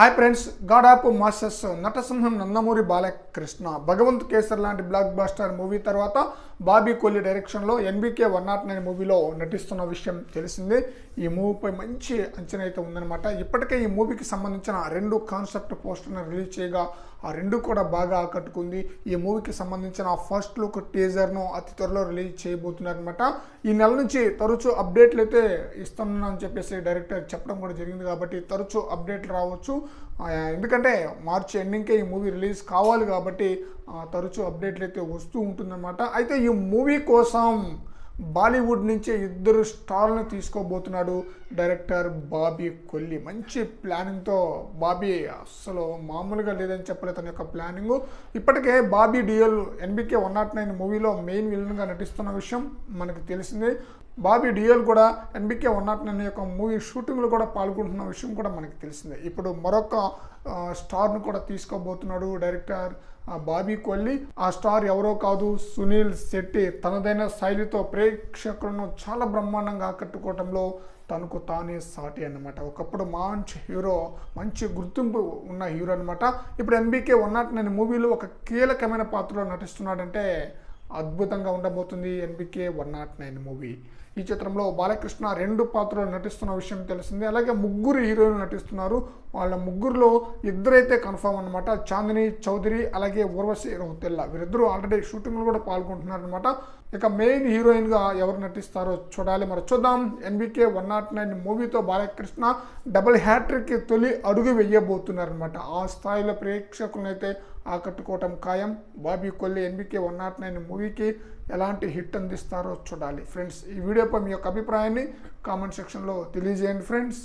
Hi friends, god of masters నటసింహం నందమూరి బాలకృష్ణ భగవంత్ కేసర్ లాంటి block buster movie తర్వాత బాబీ కొల్లి డైరెక్షన్లో ఎన్బికే 109 మూవీలో నటిస్తున్న విషయం తెలిసిందే. ఈ మూవీపై మంచి అంచనా అయితే ఉందన్నమాట. ఇప్పటికే ఈ మూవీకి సంబంధించిన 2 కాన్సెప్ట్ పోస్టర్ను రిలీజ్ చేయగా ఆ 2 కూడా బాగా ఆకట్టుకుంది. ఈ మూవీకి సంబంధించిన ఫస్ట్ లుక్ టీజర్ను అతి త్వరలో రిలీజ్ చేయబోతున్నారనమాట. ఈ నెల నుంచి తరచూ అప్డేట్లు అయితే ఇస్తున్నానని చెప్పేసి డైరెక్టర్ చెప్పడం కూడా జరిగింది. కాబట్టి తరచూ అప్డేట్లు రావచ్చు. ఎందుకంటే మార్చి ఎండింగ్కే ఈ మూవీ రిలీజ్ కావాలి కాబట్టి తరచూ అప్డేట్లు అయితే వస్తూ ఉంటుందన్నమాట. అయితే ఈ మూవీ కోసం బాలీవుడ్ నుంచి 2 స్టార్లను తీసుకోబోతున్నాడు డైరెక్టర్ బాబీ కొల్లి. మంచి ప్లానింగ్తో బాబీ అస్సలు మామూలుగా లేదని చెప్పలేదు తన యొక్క ప్లానింగ్. ఇప్పటికే బాబీ డియోల్ ఎన్బికే 109 మూవీలో మెయిన్ విలన్గా నటిస్తున్న విషయం మనకు తెలిసిందే. బాబీ డియోల్ కూడా ఎన్బికే 109 యొక్క మూవీ షూటింగ్లో కూడా పాల్గొంటున్న విషయం కూడా మనకు తెలిసిందే. ఇప్పుడు మరొక స్టార్ను కూడా తీసుకోబోతున్నాడు డైరెక్టర్ బాబీ కొల్లి. ఆ స్టార్ ఎవరో కాదు, సునీల్ శెట్టి. తనదైన శైలితో ప్రేక్షకులను చాలా బ్రహ్మాండంగా ఆకట్టుకోవడంలో తనకు తానే సాటి అన్నమాట. ఒకప్పుడు మంచి హీరో, మంచి గుర్తింపు ఉన్న హీరో అనమాట. ఇప్పుడు ఎన్బికే 109 మూవీలో ఒక కీలకమైన పాత్రలో నటిస్తున్నాడంటే అద్భుతంగా ఉండబోతుంది ఎన్బికే 109 మూవీ. ఈ చిత్రంలో బాలకృష్ణ 2 పాత్రలు నటిస్తున్న విషయం తెలిసిందే. అలాగే 3 హీరోయిన్లు నటిస్తున్నారు. వాళ్ళ 3లో 2 అయితే కన్ఫర్మ్ అనమాట. చాందిని చౌదరి అలాగే ఊర్వశి రౌతెల్లా వీరిద్దరూ ఆల్రెడీ షూటింగ్లో కూడా పాల్గొంటున్నారు అనమాట. ఇక మెయిన్ హీరోయిన్గా ఎవరు నటిస్తారో చూడాలి. మరి చూద్దాం. ఎన్బికే 109 మూవీతో బాలకృష్ణ డబుల్ హ్యాట్రిక్ తొలి అడుగు వేయబోతున్నారనమాట. ఆ స్థాయిలో ప్రేక్షకులను అయితే ఆకట్టుకోవటం ఖాయం. బాబీ కొల్లి ఎన్బికే 109 మూవీకి ఎలాంటి హిట్ అందిస్తారో చూడాలి. ఫ్రెండ్స్, ఈ వీడియోపై మీ యొక్క అభిప్రాయాన్ని కామెంట్ సెక్షన్లో తెలియజేయండి ఫ్రెండ్స్.